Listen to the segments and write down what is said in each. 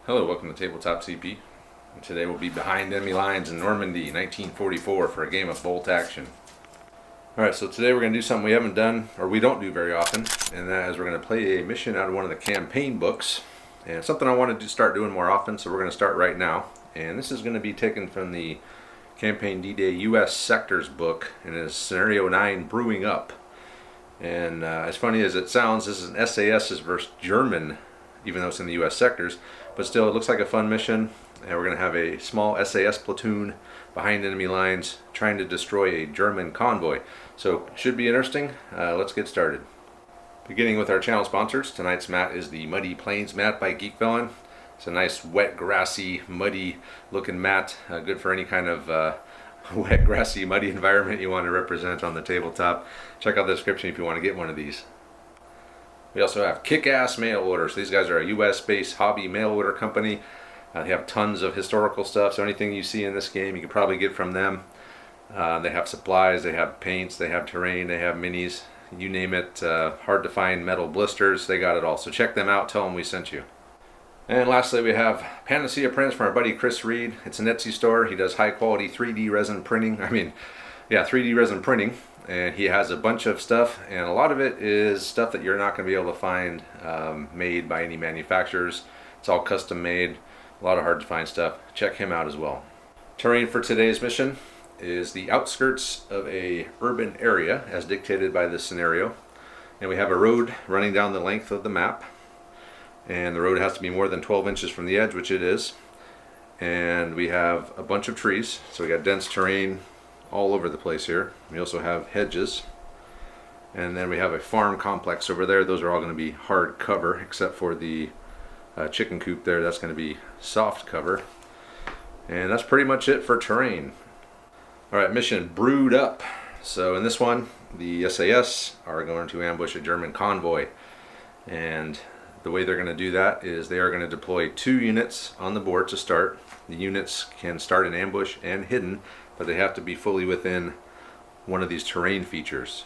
Hello, welcome to Tabletop CP. And today we'll be behind enemy lines in Normandy, 1944 for a game of bolt action. Alright, so today we're going to do something we haven't done, or we don't do very often, and that is we're going to play a mission out of one of the campaign books. And something I wanted to start doing more often, so we're going to start right now. And this is going to be taken from the Campaign D-Day U.S. Sectors book, and it is Scenario 9, Brewing Up. And as funny as it sounds, this is an S.A.S. versus German, even though it's in the U.S. sectors, but still it looks like a fun mission. And we're going to have a small S.A.S. platoon behind enemy lines trying to destroy a German convoy. So it should be interesting. Let's get started. Beginning with our channel sponsors, tonight's mat is the Muddy Plains mat by Geek Villain. It's a nice wet, grassy, muddy looking mat, good for any kind of wet, grassy, muddy environment you want to represent on the tabletop. Check out the description if you want to get one of these. We also have Kick-Ass Mail Orders. These guys are a US-based hobby mail order company. They have tons of historical stuff, so anything you see in this game you can probably get from them. They have supplies, they have paints, they have terrain, they have minis, you name it. Hard to find metal blisters, they got it all. So check them out, tell them we sent you. And lastly we have Panacea Prints from our buddy Chris Reed. It's an Etsy store. He does high quality 3D resin printing. 3D resin printing. And he has a bunch of stuff, and a lot of it is stuff that you're not going to be able to find made by any manufacturers. It's all custom made, a lot of hard to find stuff. Check him out as well. Terrain for today's mission is the outskirts of a urban area as dictated by this scenario. And we have a road running down the length of the map. And the road has to be more than 12 inches from the edge, which it is. And we have a bunch of trees, so we got dense terrain all over the place here. We also have hedges, and then we have a farm complex over there. Those are all going to be hard cover, except for the chicken coop there. That's going to be soft cover, and that's pretty much it for terrain. Alright, mission Brewed Up. So in this one, the S.A.S. are going to ambush a German convoy, and the way they're going to do that is they are going to deploy 2 units on the board to start. The units can start in ambush and hidden, but they have to be fully within one of these terrain features.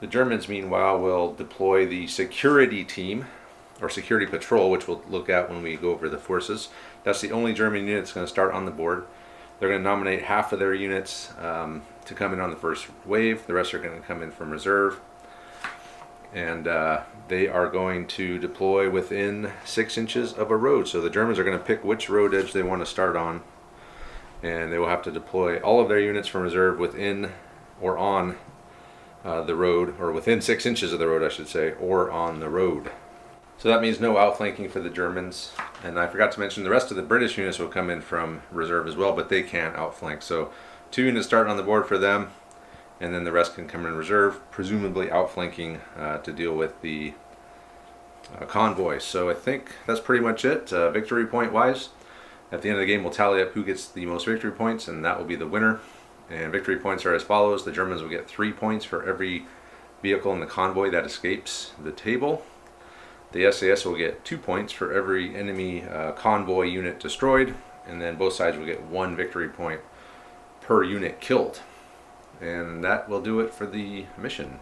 The Germans, meanwhile, will deploy the security team, or security patrol, which we'll look at when we go over the forces. That's the only German unit that's going to start on the board. They're going to nominate half of their units to come in on the first wave. The rest are going to come in from reserve. And they are going to deploy within 6 inches of a road. So the Germans are going to pick which road edge they want to start on. And they will have to deploy all of their units from reserve within or on the road, or within 6 inches of the road I should say, or on the road. So that means no outflanking for the Germans. And I forgot to mention the rest of the British units will come in from reserve as well, but they can't outflank. So 2 units start on the board for them, and then the rest can come in reserve, presumably outflanking to deal with the convoy. So I think that's pretty much it, victory point wise. At the end of the game, we'll tally up who gets the most victory points, and that will be the winner. And victory points are as follows. The Germans will get 3 points for every vehicle in the convoy that escapes the table. The S.A.S. will get 2 points for every enemy convoy unit destroyed. And then both sides will get 1 victory point per unit killed. And that will do it for the mission.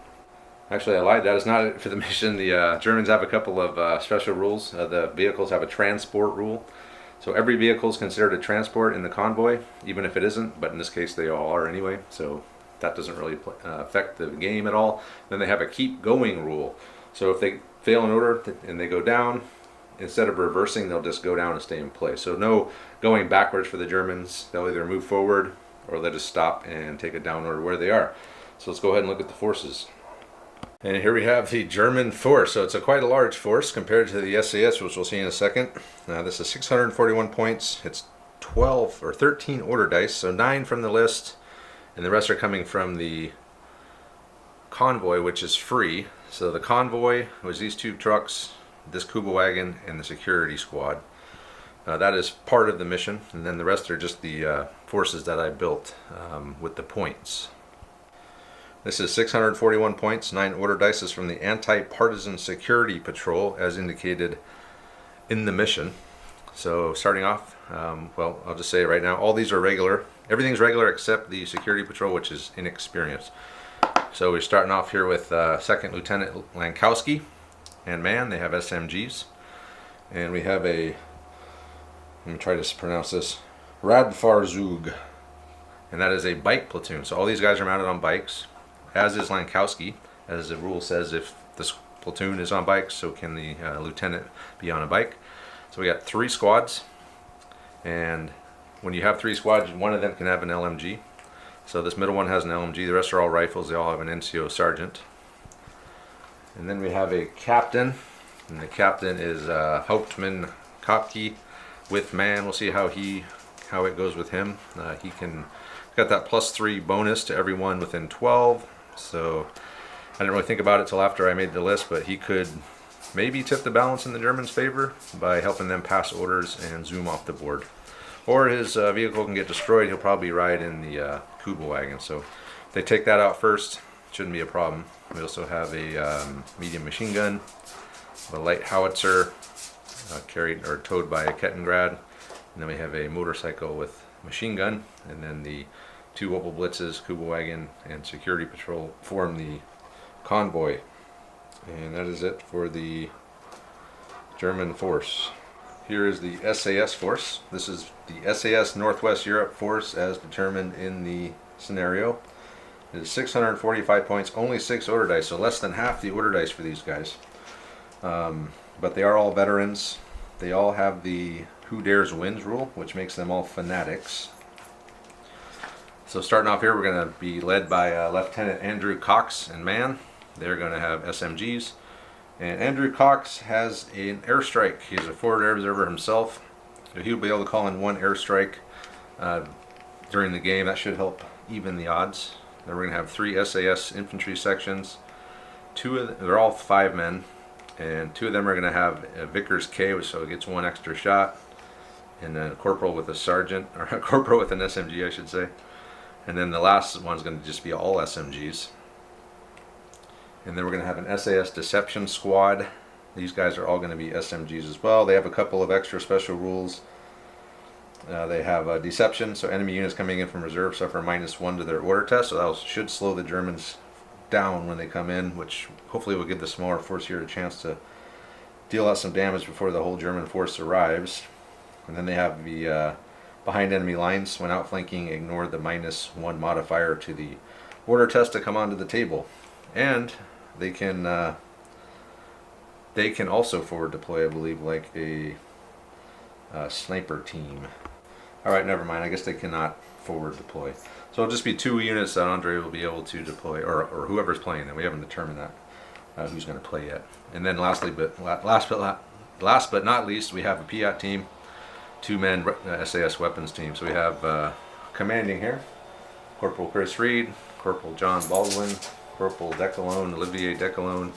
Actually, I lied. That is not it for the mission. The Germans have a couple of special rules. The vehicles have a transport rule. So every vehicle is considered a transport in the convoy, even if it isn't, but in this case they all are anyway, so that doesn't really affect the game at all. Then they have a keep going rule. So if they fail an order and they go down, instead of reversing, they'll just go down and stay in place. So no going backwards for the Germans. They'll either move forward or they'll just stop and take a down order where they are. So let's go ahead and look at the forces. And here we have the German force. So it's quite a large force compared to the S.A.S., which we'll see in a second. This is 641 points. It's 12 or 13 order dice, so 9 from the list, and the rest are coming from the convoy, which is free. So the convoy was these 2 trucks, this Kuba wagon, and the security squad. That is part of the mission, and then the rest are just the forces that I built with the points. This is 641 points, 9 order dice is from the Anti-Partisan Security Patrol as indicated in the mission. So starting off, well, I'll just say it right now, all these are regular. Everything's regular except the Security Patrol, which is inexperienced. So we're starting off here with 2nd Lieutenant Lankowski and man, they have SMGs. And we have a Let me try to pronounce this. Radfarzug. And that is a bike platoon. So all these guys are mounted on bikes, as is Lankowski. As the rule says, if this platoon is on bikes, so can the lieutenant be on a bike. So we got 3 squads. And when you have 3 squads, one of them can have an LMG. So this middle one has an LMG. The rest are all rifles. They all have an NCO sergeant. And then we have a captain. And the captain is Hauptmann Kopke with man. We'll see how it goes with him. He can got that +3 bonus to everyone within 12. So I didn't really think about it till after I made the list, but he could maybe tip the balance in the Germans' favor by helping them pass orders and zoom off the board. Or his vehicle can get destroyed. He'll probably ride in the Kuba wagon. So if they take that out first, shouldn't be a problem. We also have a medium machine gun, a light howitzer carried or towed by a Kettengrad, and then we have a motorcycle with machine gun, and then the 2 Opel Blitzes, Kuba wagon, and security patrol form the convoy. And that is it for the German force. Here is the S.A.S. force. This is the S.A.S. Northwest Europe force as determined in the scenario. It is 645 points, only 6 order dice, so less than half the order dice for these guys. But they are all veterans. They all have the Who Dares Wins rule, which makes them all fanatics. So starting off here, we're going to be led by Lieutenant Andrew Cox and man. They're going to have SMGs. And Andrew Cox has an airstrike. He's a forward air observer himself. So he'll be able to call in 1 airstrike during the game. That should help even the odds. Then we're going to have 3 S.A.S. infantry sections. They're all 5 men. And 2 of them are going to have a Vickers K, so it gets 1 extra shot. And then a corporal with a sergeant, or a corporal with an SMG, I should say. And then the last one's going to just be all SMGs. And then we're going to have an S.A.S. deception squad. These guys are all going to be SMGs as well. They have a couple of extra special rules. They have deception, so enemy units coming in from reserve suffer -1 to their order test, so that should slow the Germans down when they come in, which hopefully will give the smaller force here a chance to deal out some damage before the whole German force arrives. And then they have the behind enemy lines when outflanking, ignore the -1 modifier to the order test to come onto the table. And they can also forward deploy, I believe, like a sniper team. Alright, never mind. I guess they cannot forward deploy. So it'll just be 2 units that Andre will be able to deploy, or whoever's playing them. We haven't determined that who's going to play yet. And then last but not least, we have a Piat team, 2-man S.A.S. weapons team. So we have commanding here, Corporal Chris Reed, Corporal John Baldwin, Corporal Decalone, Olivier Decalone,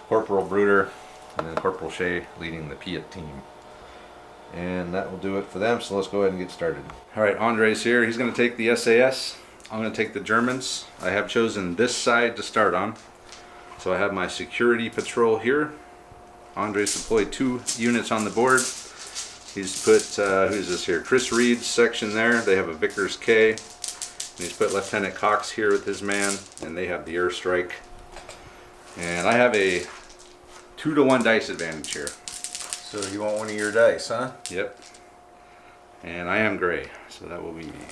Corporal Bruder, and then Corporal Shea leading the Piat team. And that will do it for them, so let's go ahead and get started. Alright, Andre's here. He's going to take the S.A.S. I'm going to take the Germans. I have chosen this side to start on. So I have my security patrol here. Andre's deployed 2 units on the board. He's put, who's this here? Chris Reed's section there. They have a Vickers K. And he's put Lieutenant Cox here with his man, and they have the airstrike. And I have a 2-to-1 dice advantage here. So you want one of your dice, huh? Yep. And I am gray, so that will be me.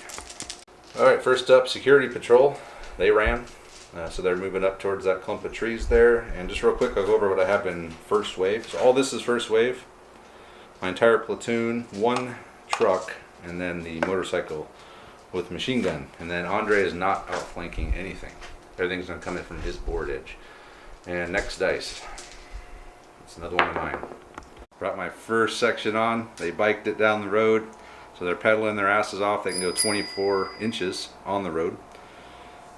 Alright, first up, security patrol. They ran, so they're moving up towards that clump of trees there. And just real quick, I'll go over what I have in first wave. So all this is first wave. My entire platoon, 1 truck, and then the motorcycle with machine gun. And then Andre is not outflanking anything. Everything's going to come in from his board edge. And next dice. It's another one of mine. Brought my first section on. They biked it down the road, so they're pedaling their asses off. They can go 24 inches on the road,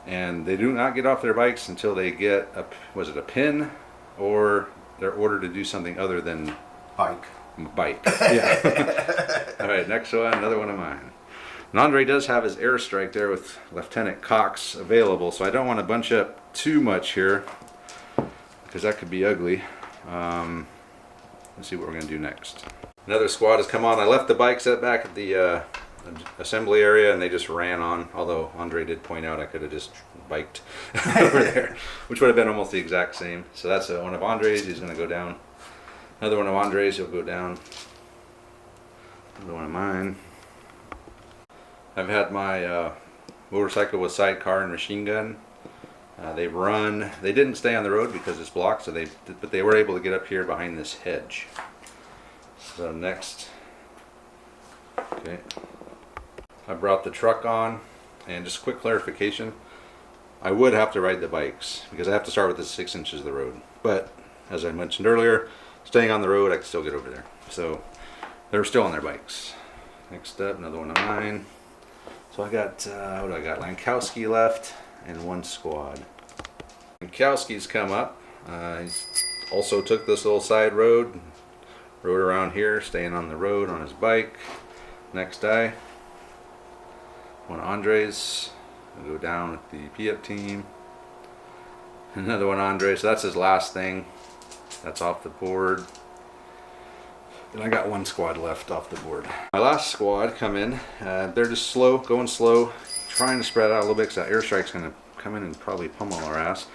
and they do not get off their bikes until they get a pin, or they're ordered to do something other than Bike. Yeah. All right, next one, another one of mine. And Andre does have his airstrike there with Lieutenant Cox available, so I don't want to bunch up too much here because that could be ugly. Let's see what we're going to do next. Another squad has come on. I left the bikes set back at the assembly area, and they just ran on. Although Andre did point out I could have just biked over there, which would have been almost the exact same. So that's one of Andre's. He's going to go down. Another one of Andre's. He'll go down. Another one of mine. I've had my motorcycle with sidecar and machine gun. They run. They didn't stay on the road because it's blocked, but they were able to get up here behind this hedge. So next, okay, I brought the truck on, and just quick clarification. I would have to ride the bikes because I have to start with the 6 inches of the road. But as I mentioned earlier, staying on the road, I can still get over there. So they're still on their bikes. Next up, another one of mine. So I got, what do I got? Lankowski left and one squad. Lankowski's come up. He also took this little side road, rode around here, staying on the road on his bike. Next die. One of Andres. We'll go down with the P-up team. Another one Andres. So that's his last thing. That's off the board. And I got one squad left off the board. My last squad come in. They're just slow, going slow, trying to spread out a little bit because that airstrike's going to come in and probably pummel our ass.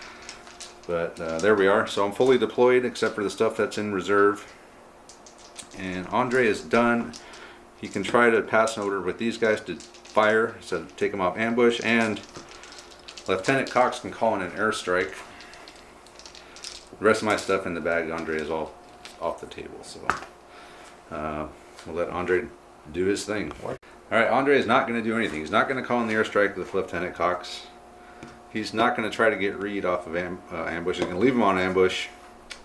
But there we are. So I'm fully deployed except for the stuff that's in reserve. And Andre is done. He can try to pass an order with these guys to fire, so take them off ambush, and Lieutenant Cox can call in an airstrike. The rest of my stuff in the bag, Andre, is all off the table. So we'll let Andre do his thing. All right, Andre is not going to do anything. He's not going to call in the airstrike with Lieutenant Cox. He's not going to try to get Reed off of ambush. He's going to leave him on ambush,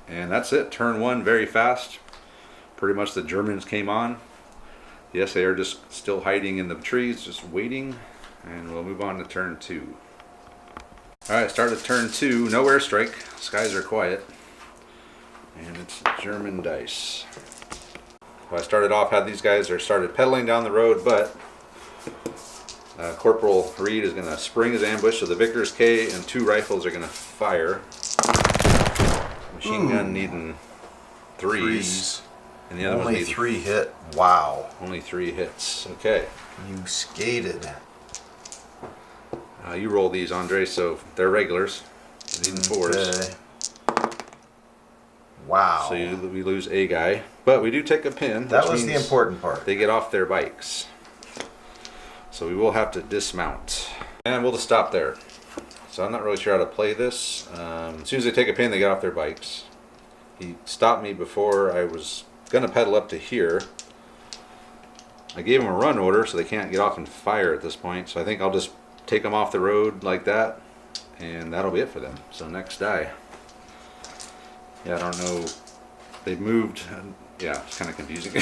and that's it. Turn one, very fast. Pretty much the Germans came on. The S.A.S are just still hiding in the trees, just waiting, and we'll move on to turn two. All right, start of turn two. No airstrike. Skies are quiet, and it's German dice. I started off, had these guys started pedaling down the road, but Corporal Reed is going to spring his ambush, so the Vickers K and 2 rifles are going to fire. Machine gun needing threes. And the other only one 3 hit. Wow. Only 3 hits. Okay. You skated. You roll these, Andre, so they're regulars. Needing 4s. Okay. Wow. So we lose a guy, but we do take a pin. That was the important part. They get off their bikes. So we will have to dismount. And we'll just stop there. So I'm not really sure how to play this. As soon as they take a pin, they get off their bikes. He stopped me before I was going to pedal up to here. I gave them a run order so they can't get off and fire at this point. So I think I'll just take them off the road like that. And that'll be it for them. So next die. Yeah, I don't know. They've moved. Yeah, it's kind of confusing.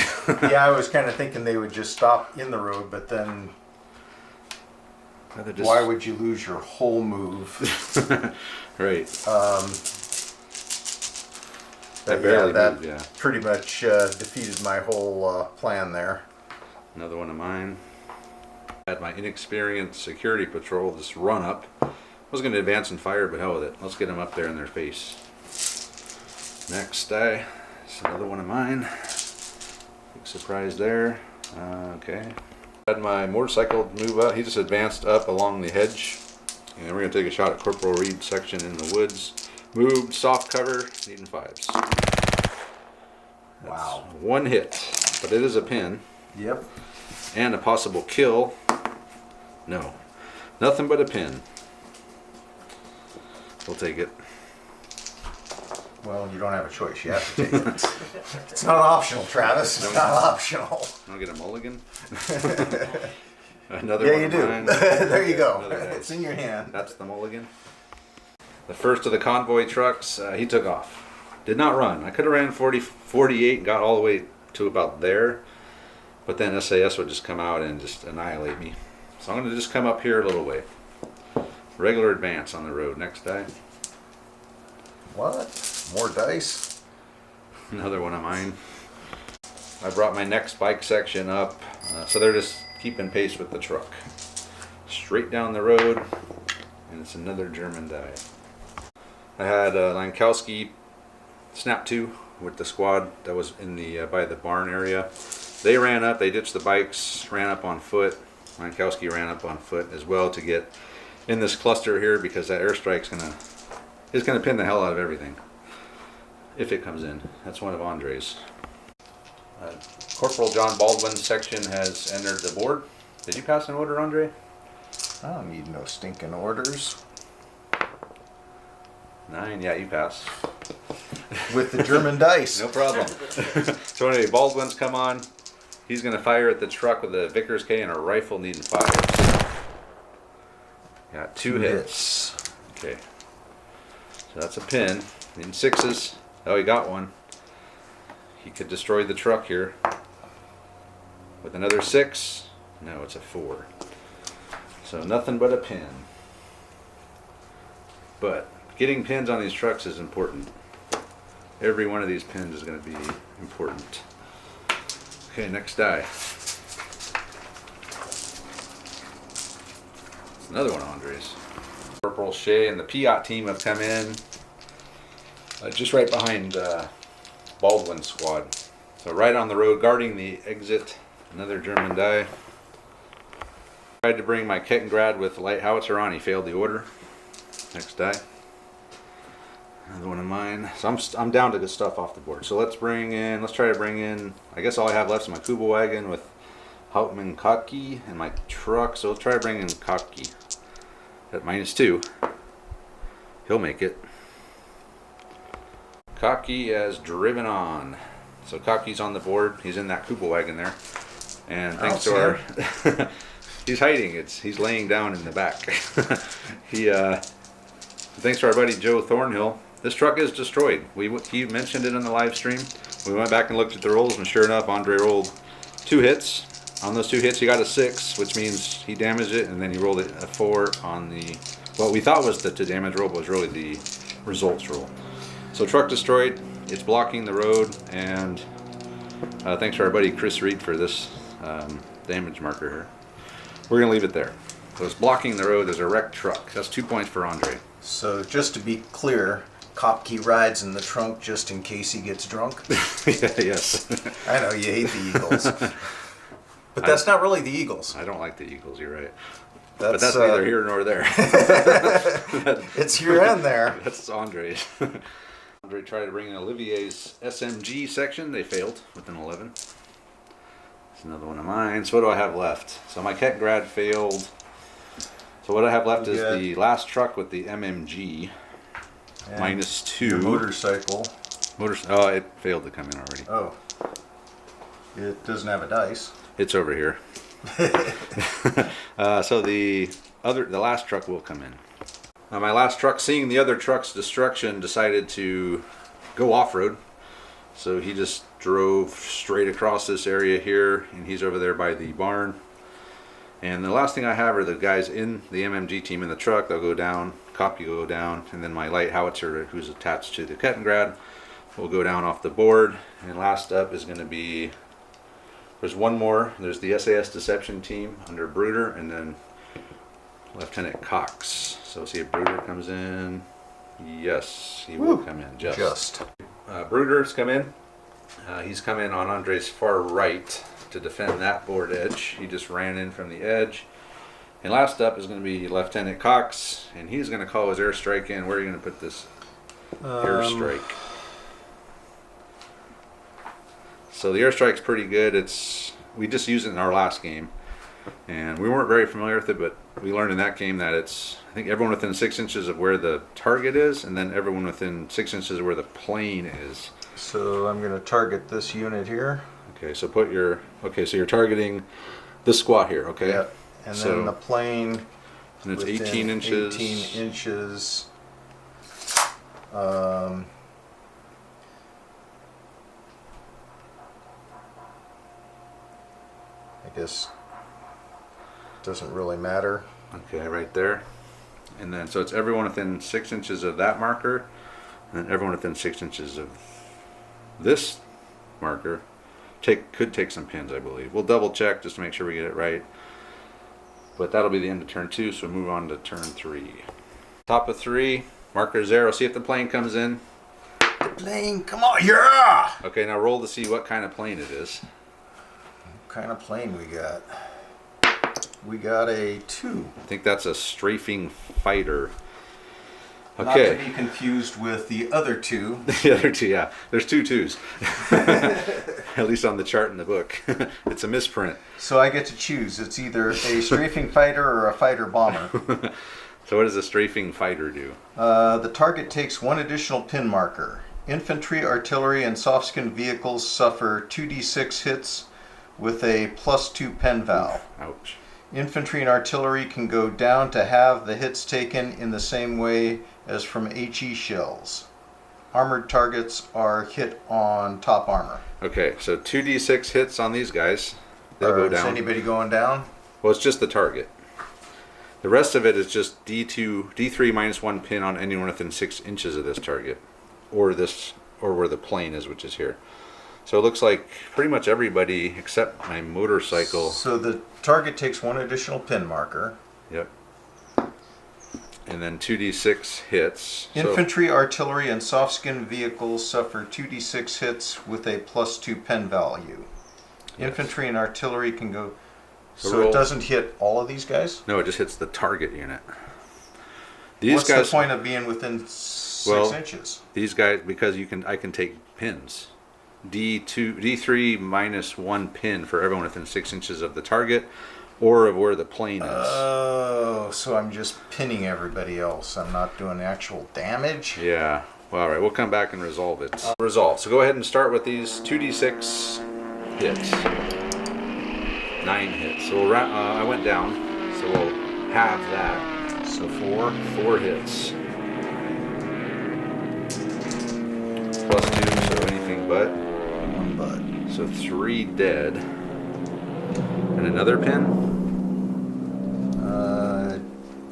Yeah, I was kind of thinking they would just stop in the road, but then why would you lose your whole move? Right. That pretty much defeated my whole plan there. Another one of mine. I had my inexperienced security patrol just run up. I was going to advance and fire, but hell with it. Let's get them up there in their face. Next die. It's another one of mine. Big surprise there. Okay. Had my motorcycle move up. He just advanced up along the hedge. And we're going to take a shot at Corporal Reed's section in the woods. Moved, soft cover, needing 5s. Wow. That's 1 hit, but it is a pin. Yep. And a possible kill. No. Nothing but a pin. We'll take it. Well, you don't have a choice. You have to take it. It's not optional, Travis. It's not optional. I'll get a mulligan. Another yeah, one you of do. mine. There you go. Another dice. It's in your hand. That's the mulligan. The first of the convoy trucks, he took off. Did not run. I could have ran 48 and got all the way to about there. But then S.A.S would just come out and just annihilate me. So I'm going to just come up here a little way. Regular advance on the road. Next die. What? More dice? Another one of mine. I brought my next bike section up. So they're just keeping pace with the truck. Straight down the road. And it's another German die. I had Lankowski snap 2 with the squad that was in the by the barn area. They ran up, they ditched the bikes, ran up on foot. Lankowski ran up on foot as well to get in this cluster here because that airstrike's gonna pin the hell out of everything if it comes in. That's one of Andre's. Corporal John Baldwin's section has entered the board. Did you pass an order, Andre? I don't need no stinking orders. 9, yeah, you pass. With the German dice. No problem. So anyway, Baldwin's come on. He's going to fire at the truck with a Vickers K and a rifle needing 5. Got 2 hits. Okay. So that's a pin. Needing 6s. Oh, he got one. He could destroy the truck here. With another 6. No, it's a 4. So nothing but a pin. But getting pins on these trucks is important. Every one of these pins is going to be important. Okay, next die. It's another one of Andre's. Corporal Shea and the Piat team have come in just right behind Baldwin's squad. So right on the road, guarding the exit. Another German die. Tried to bring my Kettengrad with the light howitzer on. He failed the order. Next die. Another one of mine. So I'm down to get stuff off the board. So let's try to bring in, I guess all I have left is my Kuba wagon with Hauptmann Kotke and my truck. So we'll try to bring in Kotke at -2. He'll make it. Kotke has driven on. So Kotke's on the board. He's in that Kuba wagon there. And thanks to our... he's hiding. He's laying down in the back. Thanks to our buddy Joe Thornhill. This truck is destroyed. He mentioned it in the live stream. We went back and looked at the rolls, and sure enough, Andre rolled 2 hits. On those 2 hits, he got a 6, which means he damaged it, and then he rolled a 4 on the what we thought was the damage roll, but was really the results roll. So truck destroyed. It's blocking the road, and thanks to our buddy Chris Reed for this damage marker here. We're gonna leave it there. So it's blocking the road. There's a wrecked truck. That's 2 points for Andre. So just to be clear, Kopke rides in the trunk just in case he gets drunk. Yes. I know you hate the Eagles, but that's not really the Eagles. I don't like the Eagles. You're right. That's, but that's neither here nor there. It's here and there. That's Andre's. Andre tried to bring in Olivier's SMG section. They failed with an 11. That's another one of mine. So what do I have left? So my Kettengrad failed. So what I have left is the last truck with the MMG. And -2. Your motorcycle. Oh, it failed to come in already. Oh. It doesn't have a dice. It's over here. So the last truck will come in. My last truck, seeing the other truck's destruction, decided to go off-road. So he just drove straight across this area here, and he's over there by the barn. And the last thing I have are the guys in the MMG team in the truck. They'll go down, Kopke will go down, and then my light howitzer, who's attached to the Kettengrad, will go down off the board. And last up is going to be, there's one more. There's the S.A.S. Deception team under Brewed, and then Lieutenant Cox. So see if Brewed comes in. Yes, he will come in. Just. Brewder's come in. He's come in on Andre's far right to defend that board edge. He just ran in from the edge. And last up is going to be Lieutenant Cox, and he's going to call his airstrike in. Where are you going to put this airstrike? So the airstrike's pretty good. We just used it in our last game, and we weren't very familiar with it, but we learned in that game that it's, I think, everyone within 6 inches of where the target is, and then everyone within 6 inches of where the plane is. So I'm going to target this unit here. Okay, so so you're targeting this squat here, okay? Yep. And then the plane. And it's 18 inches. 18 inches. I guess it doesn't really matter. Okay, right there. And then, so it's everyone within 6 inches of that marker, and then everyone within 6 inches of this marker. Could take some pins, I believe. We'll double check just to make sure we get it right. But that'll be the end of turn 2, so we'll move on to turn 3. Top of 3, marker 0. See if the plane comes in. The plane, come on, yeah! Okay, now roll to see what kind of plane it is. What kind of plane we got? We got a 2. I think that's a strafing fighter. Okay. Not to be confused with the other 2. The other 2, yeah. There's 2 2s. at least on the chart in the book. It's a misprint. So I get to choose. It's either a strafing fighter or a fighter bomber. So what does a strafing fighter do? The target takes 1 additional pin marker. Infantry, artillery, and soft-skinned vehicles suffer 2d6 hits with a +2 pen val. Ouch. Infantry and artillery can go down to halve the hits taken in the same way as from HE shells. Armored targets are hit on top armor. Okay, so 2d6 hits on these guys. They'll go down. Is anybody going down? Well, it's just the target. The rest of it is just D3 minus 1 pin on anyone within 6 inches of this target, or where the plane is, which is here. So it looks like pretty much everybody except my motorcycle. So the target takes 1 additional pin marker. Yep. And then 2d6 hits. Infantry, artillery, and soft-skinned vehicles suffer 2d6 hits with a +2 pen value. Yes. Infantry and artillery can go. So it doesn't hit all of these guys? No, it just hits the target unit. What's the point of being within 6 inches? These guys, because I can take pins. D3 minus 1 pin for everyone within 6 inches of the target or of where the plane is. Oh, so I'm just pinning everybody else. I'm not doing actual damage? Yeah. Well, all right, we'll come back and resolve it. Resolve. So go ahead and start with these 2d6 hits. 9 hits. So I went down, so we'll have that. So 4? 4 hits. +2, so anything but. 1 but. So 3 dead. And another pin?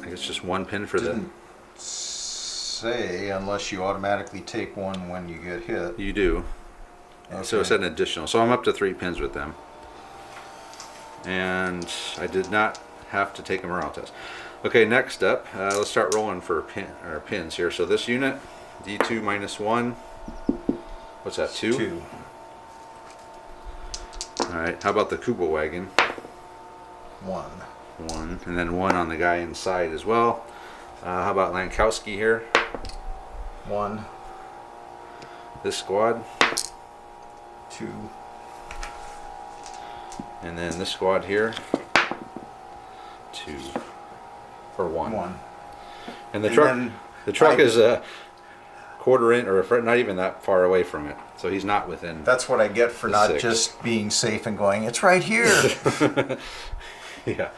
I guess just 1 pin for the... Say, unless you automatically take 1 when you get hit. You do. Okay. So it's an additional. So I'm up to 3 pins with them. And I did not have to take a morale test. Okay, next up, let's start rolling for pins here. So this unit, D2 minus 1. What's that, 2? 2. Alright, how about the Kuba wagon? 1. 1. And then 1 on the guy inside as well. How about Lankowski here? 1. This squad? 2. And then this squad here? 2. Or 1. 1. And the truck is a quarter in, or not even that far away from it. So he's not within. That's what I get for not 6. just being safe and going, it's right here. Yeah.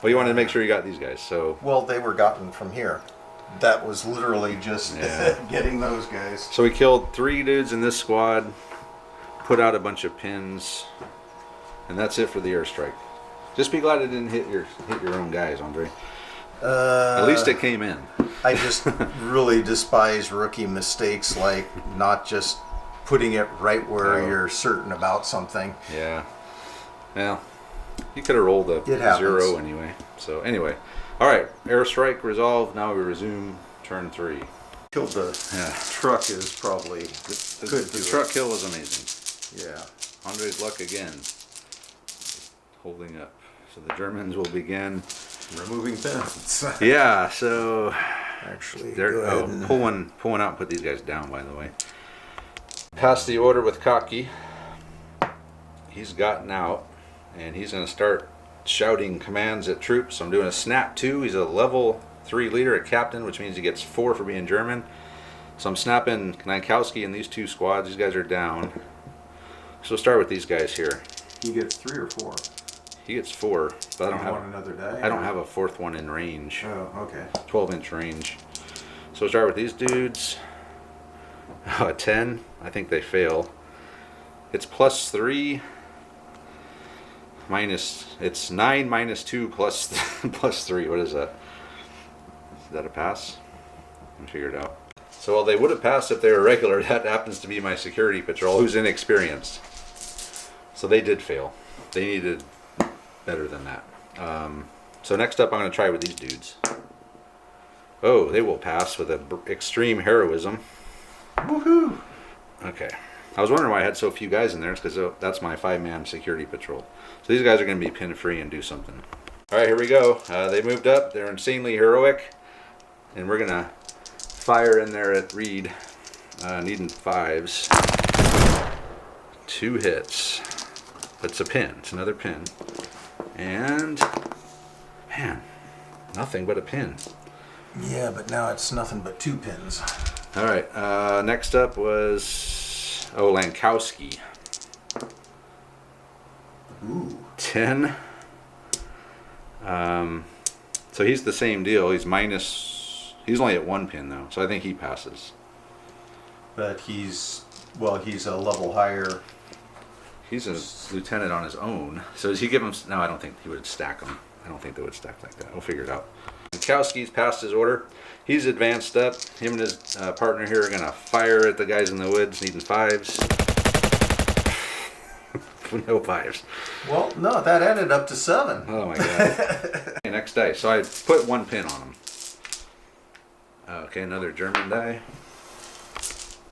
Well, you wanted to make sure you got these guys, so. Well, they were gotten from here. That was literally just getting those guys. So we killed 3 dudes in this squad, put out a bunch of pins, and that's it for the airstrike. Just be glad it didn't hit your own guys, Andre. At least it came in. I just really despise rookie mistakes, like not just putting it right where you're certain about something. Yeah. Well, you could have rolled a 0 anyway. So anyway, all right, airstrike resolved. Now we resume turn 3. Killed the truck is probably the truck kill was amazing. Yeah. Andre's luck again. Holding up. So the Germans will begin removing pins. Yeah. So actually, pull one out and put these guys down. By the way, pass the order with Cocky. He's gotten out, and he's going to start shouting commands at troops. So I'm doing a snap 2. He's a level 3 leader, a captain, which means he gets 4 for being German. So I'm snapping Lankowski and these 2 squads. These guys are down. So we'll start with these guys here. He gets 3 or 4. He gets 4, but I don't have another die. I don't have a 4th one in range. Oh, okay. 12-inch range. So we'll start with these dudes. 10. I think they fail. It's +3. It's 9 minus 2 plus 3. What is that? Is that a pass? I'll figure it out. So while they would have passed if they were regular, that happens to be my security patrol who's inexperienced. So they did fail. They needed better than that. So next up I'm going to try with these dudes. Oh, they will pass with extreme heroism. Woohoo! Okay. I was wondering why I had so few guys in there. It's because that's my 5-man security patrol. So these guys are going to be pin free and do something. All right, here we go. They moved up. They're insanely heroic. And we're going to fire in there at Reed. Needing 5s. 2 hits. It's a pin. It's another pin. And, man, nothing but a pin. Yeah, but now it's nothing but 2 pins. All right. Next up was Lankowski. Ooh. 10. So he's the same deal. He's only at 1 pin though, so I think he passes. But he's a level higher. He's a lieutenant on his own. So does he give him? No, I don't think he would stack them. I don't think they would stack like that. We'll figure it out. Lankowski's passed his order. He's advanced up. Him and his partner here are gonna fire at the guys in the woods, needing 5s. No 5s. Well, no, that added up to 7. Oh my god. Okay, next dice. So I put 1 pin on him. Okay, another German die.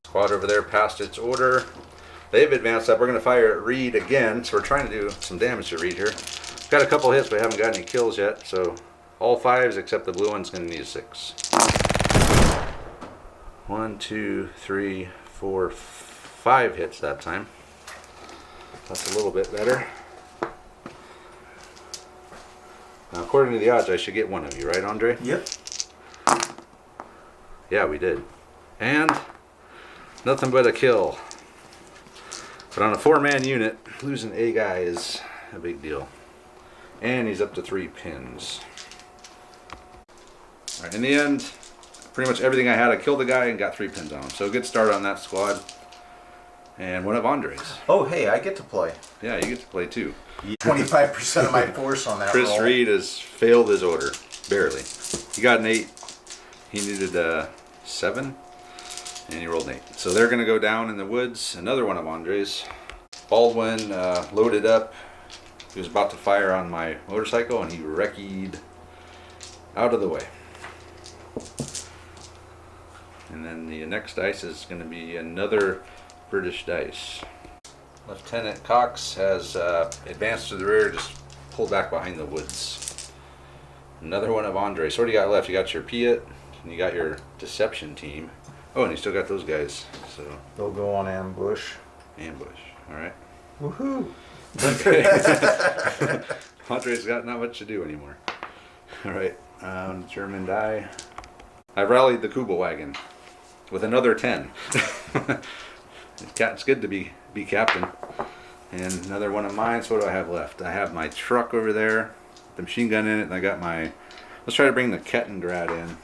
Squad over there passed its order. They've advanced up. We're going to fire at Reed again. So we're trying to do some damage to Reed here. Got a couple hits, but haven't got any kills yet. So all 5s except the blue one's going to need a 6. 1, 2, 3, 4, 5 hits that time. That's a little bit better. Now, according to the odds, I should get one of you, right, Andre? Yep. Yeah, we did. And nothing but a kill. But on a 4-man unit, losing a guy is a big deal. And he's up to 3 pins. All right, in the end, pretty much everything I had, I killed the guy and got 3 pins on him. So a good start on that squad. And one of Andre's. Oh, hey, I get to play. Yeah, you get to play too. 25% of my force on that Chris roll. Reed has failed his order, barely. He got an 8. He needed 7, and he rolled an 8. So they're going to go down in the woods. Another one of Andre's. Baldwin loaded up. He was about to fire on my motorcycle, and he wrecked out of the way. And then the next dice is going to be another British dice. Lieutenant Cox has advanced to the rear, just pulled back behind the woods. Another one of Andre. So what do you got left? You got your Piat, and you got your deception team. Oh, and you still got those guys. So They'll go on ambush. ambush. All right. Woohoo! Okay. Andre's got not much to do anymore. All right. German die. I rallied the Kuba wagon with another 10. It's good to be captain. And another one of mine. So what do I have left? I have my truck over there, the machine gun in it, and I got my. Let's try to bring the Kettengrad in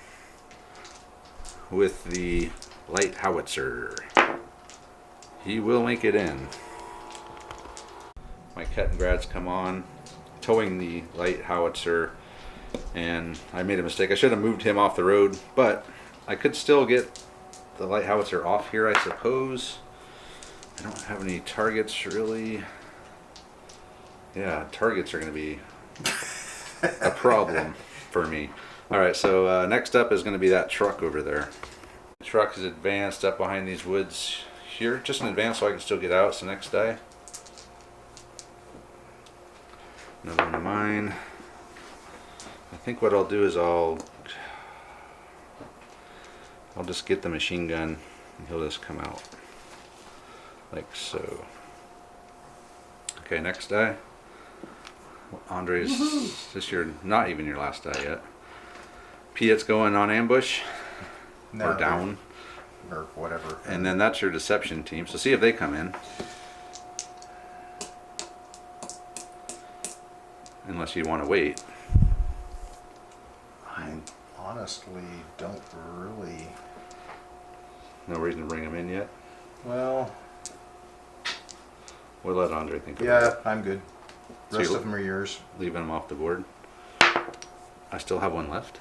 with the light howitzer. He will make it in. My Kettengrad's come on, towing the light howitzer, and I made a mistake. I should have moved him off the road, but I could still get the light howitzer off here, I suppose. I don't have any targets really. Yeah, targets are going to be a problem for me. Alright, so next up is going to be that truck over there. The truck is advanced up behind these woods here, just in advance so I can still get out. So next die. Another one of mine. I think what I'll do is I'll just get the machine gun and he'll just come out. Like so. Okay, next die. Andre's, not even your last die yet. Piat's going on ambush. No, or down. Or whatever. And then that's your deception team. So see if they come in. Unless you want to wait. I honestly don't really. No reason to bring them in yet. Well, We'll let Andre think about yeah, it. I'm good. So Rest you- of them are yours. Leaving them off the board. I still have one left.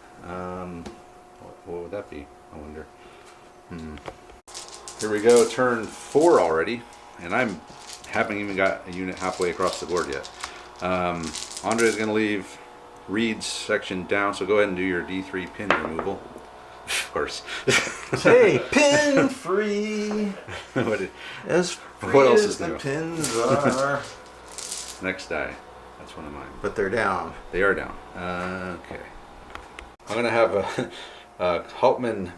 What would that be? I wonder. Here we go, turn 4 already, and I haven't even got a unit halfway across the board yet. Andre is going to leave Reed's section down, so go ahead and do your D3 pin removal. Of course. Hey, pin free. What As free What else as is the new? pins are. Next die. That's one of mine. But they're down. They are down. Okay. I'm going to have a Hauptmann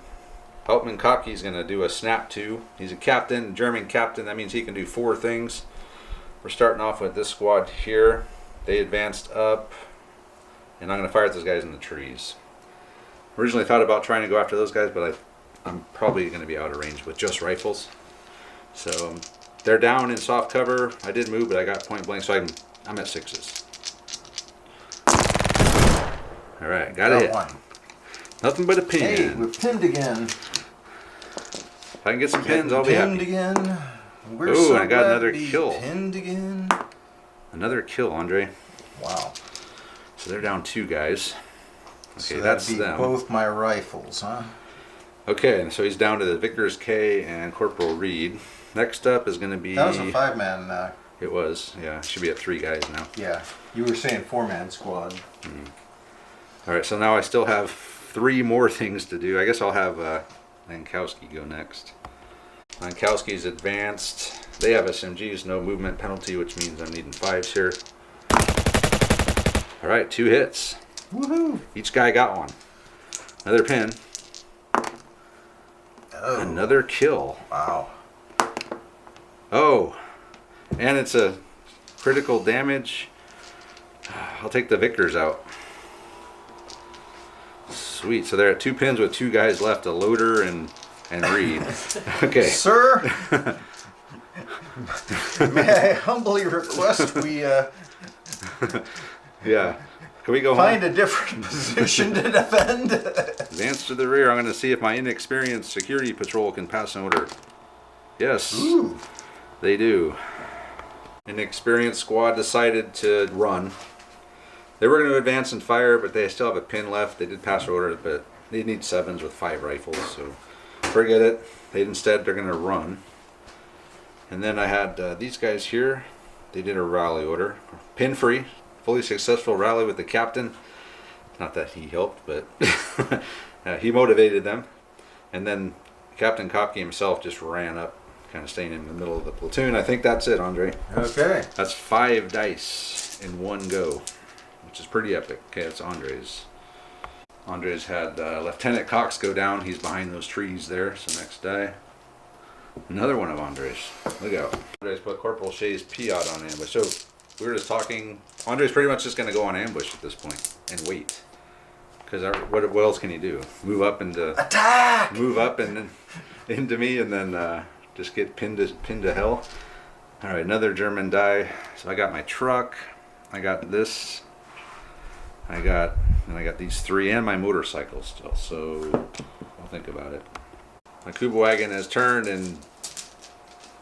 Kottke's going to do a snap 2. He's a captain, German captain. That means he can do 4 things. We're starting off with this squad here. They advanced up, and I'm going to fire at those guys in the trees. Originally thought about trying to go after those guys, but I'm probably going to be out of range with just rifles. So they're down in soft cover. I did move, but I got point blank, so I'm at 6s. All right, got a hit. One. Nothing but a pin. Hey, we're pinned again. If I can get some pins, I'll be happy. Pinned again. We're Ooh, so I got glad another to be kill. Pinned again. Another kill, Andre. Wow. So they're down 2 guys. Okay, So that's that'd be them. both my rifles, huh? Okay, so he's down to the Vickers K and Corporal Reed. Next up is going to be... That was a 5-man. It was, yeah. Should be at 3 guys now. Yeah, you were saying 4-man squad. All right, so now I still have 3 more things to do. I guess I'll have Lankowski go next. Lankowski's advanced. They have SMGs, no movement penalty, which means I'm needing 5s here. All right, 2 hits. Woohoo! Each guy got one. Another pin. Oh. Another kill. Wow. Oh, and it's a critical damage. I'll take the Vickers out. Sweet. So they're at 2 pins with 2 guys left, a loader and Reed. Okay. Sir, may I humbly request we Yeah. Can we go find home? a different position to defend? Advance to the rear. I'm going to see if my inexperienced security patrol can pass an order. Yes. Ooh. They do. An experienced squad decided to run. They were going to advance and fire, but they still have a pin left. They did pass order, but they need 7s with 5 rifles, so forget it. They're going to run. And then I had these guys here. They did a rally order. Pin free. Fully successful rally with the captain. Not that he helped, but he motivated them. And then Captain Kopke himself just ran up, kind of staying in the middle of the platoon. I think that's it, Andre. Okay. That's 5 dice in one go, which is pretty epic. Okay, it's Andre's. Andre's had Lieutenant Cox go down. He's behind those trees there. So next die. Another one of Andre's. Look out. Andre's put Corporal Shea's Piat on ambush. So we were just talking. Andre's pretty much just going to go on ambush at this point and wait. Because what else can he do? Move up into attack. Move up and into me, and then just get pinned to hell. All right, another German die. So I got my truck. I got this. I got these 3 and my motorcycle still. So I'll think about it. My Kuba wagon has turned and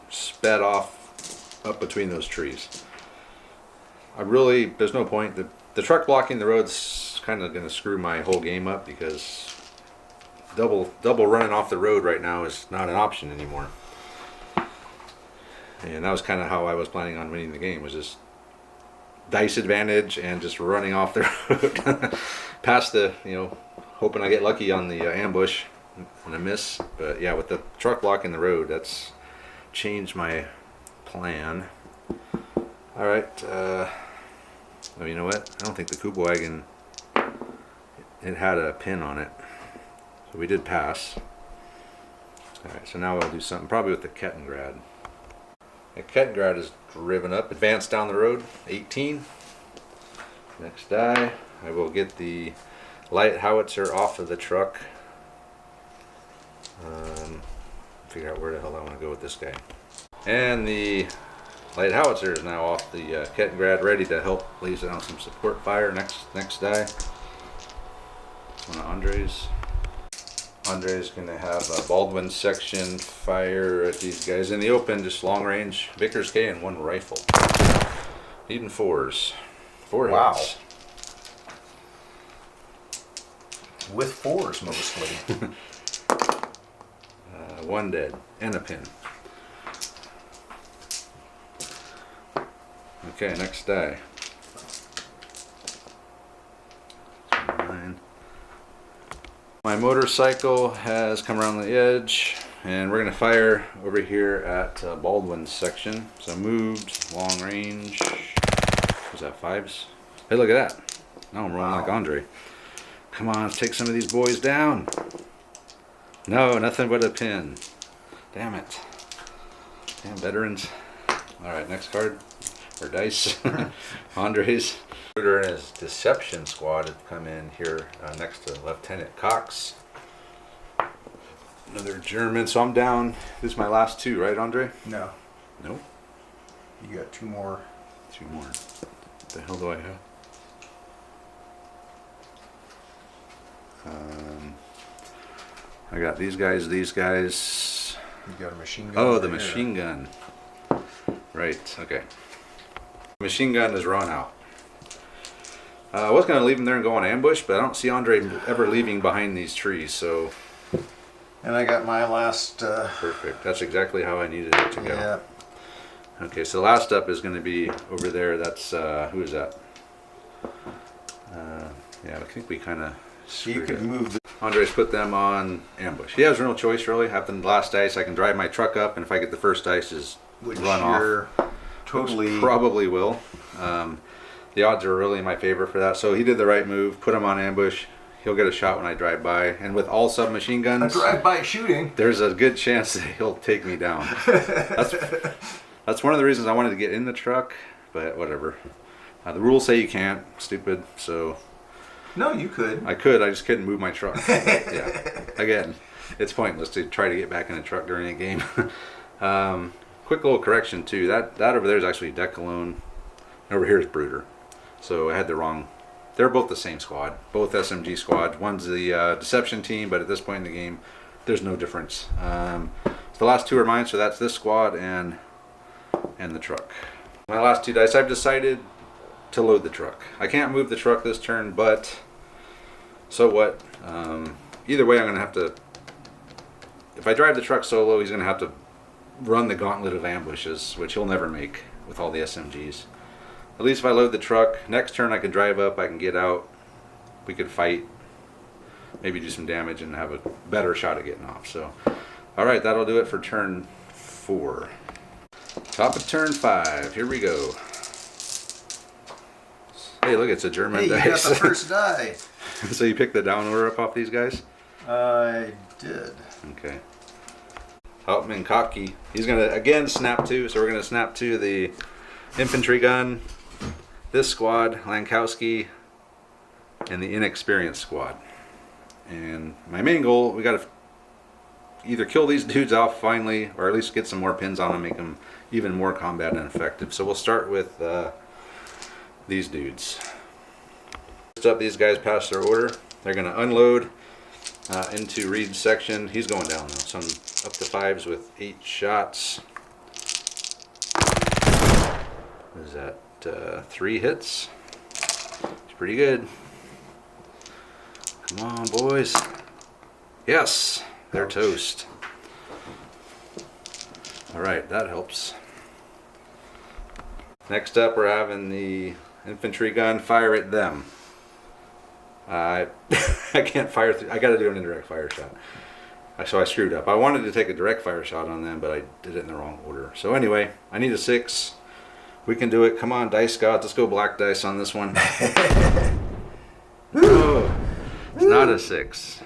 sped off up between those trees. There's no point. The truck blocking the road's kind of going to screw my whole game up, because double running off the road right now is not an option anymore. And that was kind of how I was planning on winning the game, was just dice advantage and just running off the road. Past the, hoping I get lucky on the ambush and I miss. But yeah, with the truck blocking the road, that's changed my plan. All right. Oh, you know what? I don't think the Kuba wagon, it had a pin on it. So we did pass. All right, so now we'll do something probably with the Kettengrad. The Kettengrad is driven up, advanced down the road, 18. Next die, I will get the light howitzer off of the truck. Figure out where the hell I want to go with this guy. And the light howitzer is now off the Kettengrad, ready to help lay down some support fire. Next die. One of Andre's. Andre's going to have a Baldwin section fire at these guys in the open, just long range. Vickers K and 1 rifle. Needing 4s. 4 Wow. hits. With 4s mostly. 1 dead and a pin. Okay, next die. 9. My motorcycle has come around the edge, and we're going to fire over here at Baldwin's section. So moved, long range. Was that 5s? Hey, look at that. Now I'm rolling like Andre. Come on, let's take some of these boys down. No, nothing but a pin. Damn it. Damn veterans. Alright, next card. or dice. Andres. Brewed and his deception squad have come in here next to Lieutenant Cox. Another German. So I'm down. This is my last two, right, Andre? No. No. You got two more. Two more. What the hell do I have? I got these guys. You got a machine gun. Oh, the right machine gun. Right, okay. Machine gun is run out. I was going to leave him there and go on ambush, but I don't see Andre ever leaving behind these trees, so... And I got my last... Perfect. That's exactly how I needed it to go. Yeah. Okay, so the last up is going to be over there. That's, who is that? Yeah, I think we kind of You could move the... Andres put them on ambush. He has no choice, really. After the last dice, I can drive my truck up, and if I get the first dice, is run off. Totally... Probably will. The odds are really in my favor for that. So he did the right move, put him on ambush. He'll get a shot when I drive by. And with all submachine guns... A drive-by shooting. There's a good chance that he'll take me down. That's one of the reasons I wanted to get in the truck, but whatever. The rules say you can't. Stupid, so... No, you could. I could, I just couldn't move my truck. Yeah. Again, it's pointless to try to get back in a truck during a game. Quick little correction too. That over there is actually Decalone. Over here is Brewed. So I had the wrong. They're both the same squad, both SMG squads. One's the deception team, but at this point in the game, there's no difference. So the last two are mine. So that's this squad and the truck. My last two dice, I've decided to load the truck. I can't move the truck this turn, but so what? Either way, I'm going to have to... If I drive the truck solo, he's going to have to run the gauntlet of ambushes, which he'll never make with all the SMGs. At least if I load the truck, next turn I can drive up, I can get out, we could fight, maybe do some damage and have a better shot at getting off. So, alright, that'll do it for turn 4. Top of turn 5, here we go. Hey, look, it's a German dice. Hey, you got the first die. So you picked the down order up off these guys? I did. Okay. Hauptmann Kocky. He's going to, again, snap 2. So we're going to snap 2 the infantry gun, this squad, Lankowski, and the inexperienced squad. And my main goal, we got to either kill these dudes off finally, or at least get some more pins on them, make them even more combat and effective. So we'll start with... these dudes. First up, these guys pass their order. They're going to unload into Reed's section. He's going down now. Some up to 5s with 8 shots. What is that? 3 hits. It's pretty good. Come on, boys. Yes, they're toast. Alright, that helps. Next up, we're having the infantry gun fire at them. I can't fire through. I got to do an indirect fire shot. So I screwed up. I wanted to take a direct fire shot on them, but I did it in the wrong order. So anyway, I need a 6. We can do it. Come on, dice gods. Let's go black dice on this one. Oh, it's not a 6.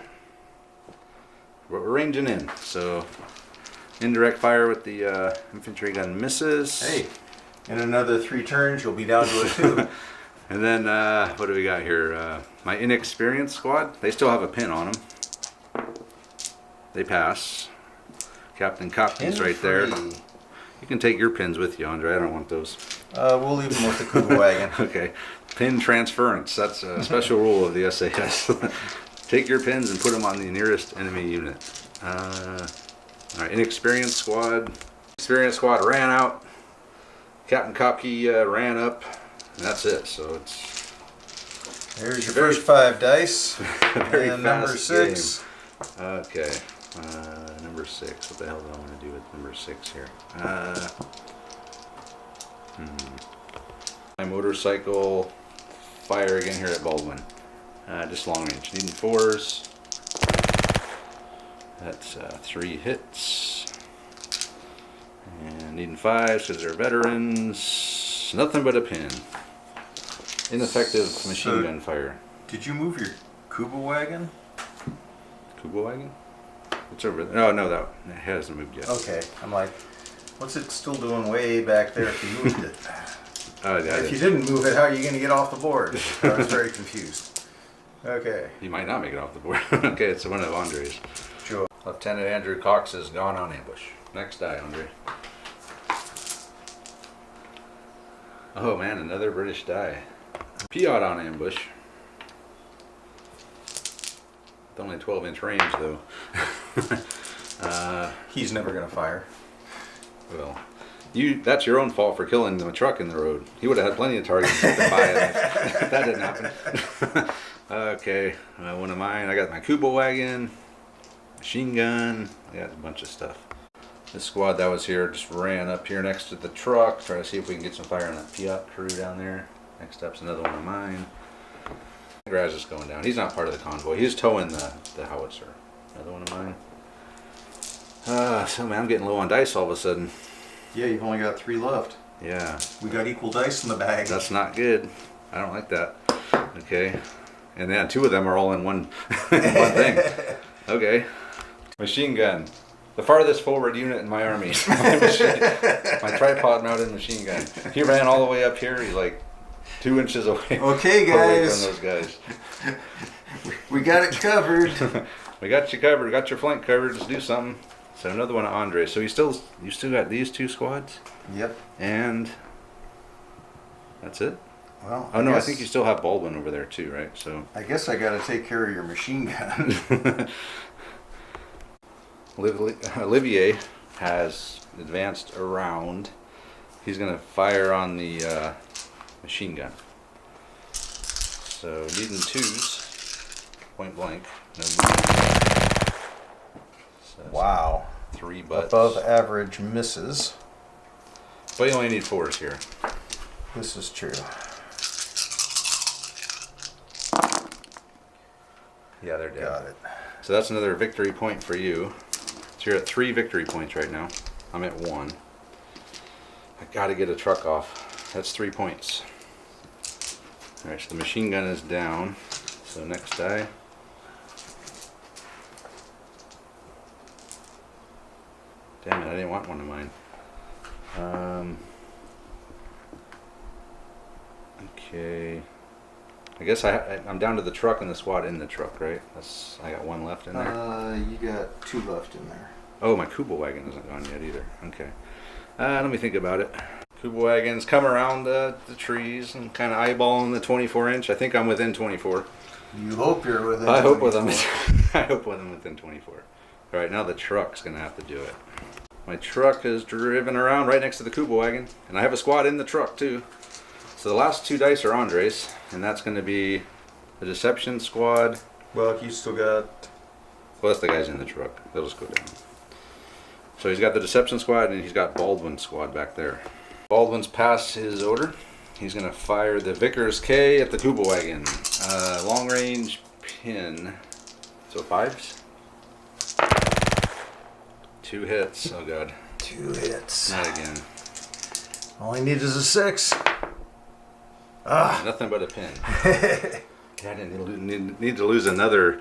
But we're ranging in. So indirect fire with the infantry gun misses. Hey. In another 3 turns, you'll be down to a 2. And then, what do we got here? My inexperienced squad, they still have a pin on them. They pass. Captain Copkins right there. You can take your pins with you, Andre. I don't want those. We'll leave them with the Kuba wagon. Okay. Pin transference. That's a special rule of the S.A.S. Take your pins and put them on the nearest enemy unit. Alright, inexperienced squad. Experienced squad ran out. Captain Kopke ran up, and that's it. So it's there's your first 5 dice. Very and fast number 6. Game. Okay, number 6. What the hell do I want to do with number 6 here? My motorcycle fire again here at Baldwin. Just long range. Needing 4s. That's 3 hits. And needing 5s because they're veterans. Nothing but a pin. Ineffective machine gun fire. Did you move your Kuba wagon? Kuba wagon? It's over there. Oh, no, that it hasn't moved yet. Okay. I'm like, what's it still doing way back there if you moved it? Oh, yeah. If you didn't move it, how are you going to get off the board? I was very confused. Okay. You might not make it off the board. Okay, it's one of Andre's. Sure. Lieutenant Andrew Cox has gone on ambush. Next die, Andre. Oh man, another British die. Piot on ambush. With only 12-inch range though. He's never going to fire. Well, that's your own fault for killing the truck in the road. He would have had plenty of targets to buy it. That didn't happen. Okay, one of mine. I got my Kubo wagon, machine gun. I got a bunch of stuff. This squad that was here just ran up here next to the truck. Try to see if we can get some fire on that Piot crew down there. Next up's another one of mine. Graz is going down. He's not part of the convoy. He's towing the howitzer. Another one of mine. So man, I'm getting low on dice all of a sudden. Yeah, you've only got 3 left. Yeah. We got equal dice in the bag. That's not good. I don't like that. Okay. And then 2 of them are all in one, one thing. Okay. Machine gun. The farthest forward unit in my army. My tripod mounted machine gun. He ran all the way up here. He's like 2 inches away. Okay, Away guys. from those guys. We got it covered. We got you covered. Got your flank covered. Let's do something. So another one of Andre. So you still got these 2 squads? Yep. And that's it? Well, Oh no, I think you still have Baldwin over there too, right? So I guess I got to take care of your machine gun. Olivier has advanced around. He's going to fire on the machine gun. So needing 2s, point blank. No movement. So Wow. 3 butts. Above average misses. But you only need 4s here. This is true. Yeah, they're dead. Got it. So that's another victory point for you. So you're at 3 victory points right now. I'm at 1. I gotta get a truck off. That's 3 points. Alright, so the machine gun is down. So next die. Damn it, I didn't want one of mine. Okay. I guess I'm down to the truck and the squad in the truck, right? I got 1 left in there. You got 2 left in there. Oh, my Kubo wagon isn't gone yet either. Okay. Let me think about it. Kubo wagons come around the trees and kind of eyeballing the 24-inch. I think I'm within 24. You hope you're within. I hope 24. I hope I'm within 24. All right, now the truck's gonna have to do it. My truck is driven around right next to the Kubo wagon, and I have a squad in the truck too. So the last 2 dice are Andre's, and that's going to be the Deception Squad. Well, you still got... Well, that's the guys in the truck. They'll just go down. So he's got the Deception Squad, and he's got Baldwin's squad back there. Baldwin's passed his order. He's going to fire the Vickers K at the Kubo wagon. Long range pin. So 5s. 2 hits. Oh god. 2 hits. Not again. All I need is a 6. Nothing but a pin. I didn't need to lose another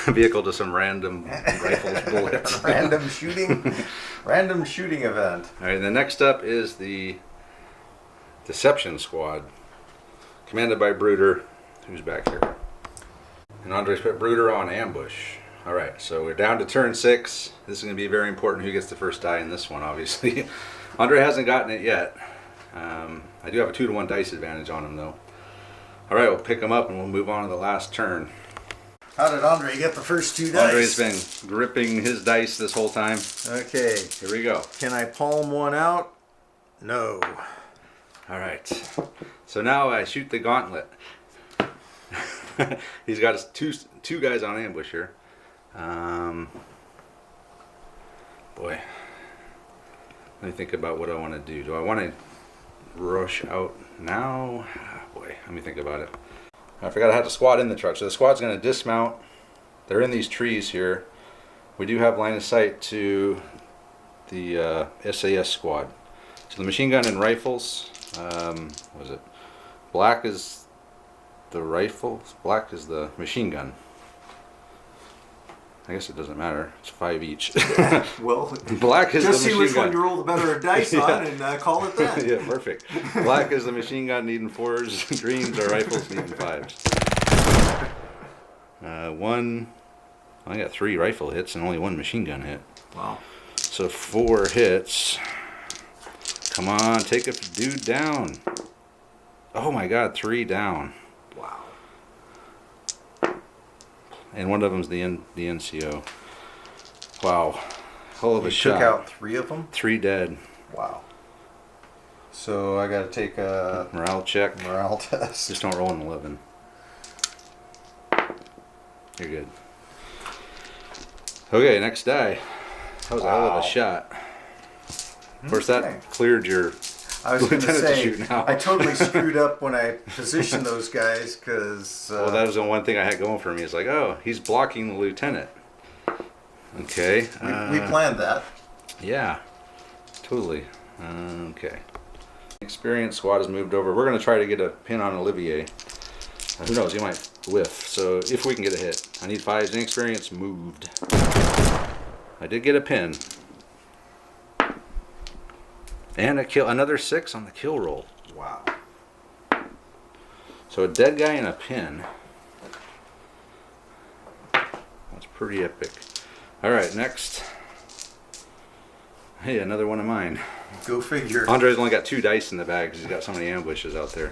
vehicle to some random rifles bullets. Random shooting. Random shooting event. All right, the next up is the Deception Squad, commanded by Brewed, who's back here. And Andre's put Brewed on ambush. All right, so we're down to turn 6. This is going to be very important who gets the first die in this one, obviously. Andre hasn't gotten it yet. I do have a 2-to-1 dice advantage on him, though. All right, we'll pick him up and we'll move on to the last turn. How did Andre get the first 2 dice? Andre's been gripping his dice this whole time. Okay. Here we go. Can I palm one out? No. All right. So now I shoot the gauntlet. He's got his two guys on ambush here. Boy. Let me think about what I want to do. Do I want to rush out now? Boy, let me think about it. I forgot I had a squad in the truck. So the squad's going to dismount. They're in these trees here. We do have line of sight to the S.A.S. squad. So the machine gun and rifles. What is it? Black is the rifle. Black is the machine gun. I guess it doesn't matter. It's 5 each. Well, Black is just the see machine which gun. one you roll the better dice on and call it that. Yeah, perfect. Black is the machine gun needing 4s. Greens are rifles needing 5s. I got 3 rifle hits and only 1 machine gun hit. Wow. So 4 hits. Come on, take a dude down. Oh my God, 3 down. Wow. And one of them's the NCO. Wow. Hell of a You shot. took out 3 of them? 3 dead. Wow. So I got to take a Morale check. morale test. Just don't roll an 11. You're good. Okay, next die. That was a hell of Wow. a shot. Of course, Okay. that cleared your I was going to lieutenant to say, shoot now. I totally screwed up when I positioned those guys because. Well, that was the one thing I had going for me. It's like, oh, he's blocking the lieutenant. Okay. we planned that. Yeah, totally. Okay. Experienced squad has moved over. We're going to try to get a pin on Olivier. Who knows? He might whiff. So if we can get a hit, I need 5s. Inexperienced moved. I did get a pin. And a kill. Another 6 on the kill roll. Wow. So a dead guy and a pin. That's pretty epic. All right, next. Hey, another one of mine. Go figure. Andre's only got 2 dice in the bag because he's got so many ambushes out there.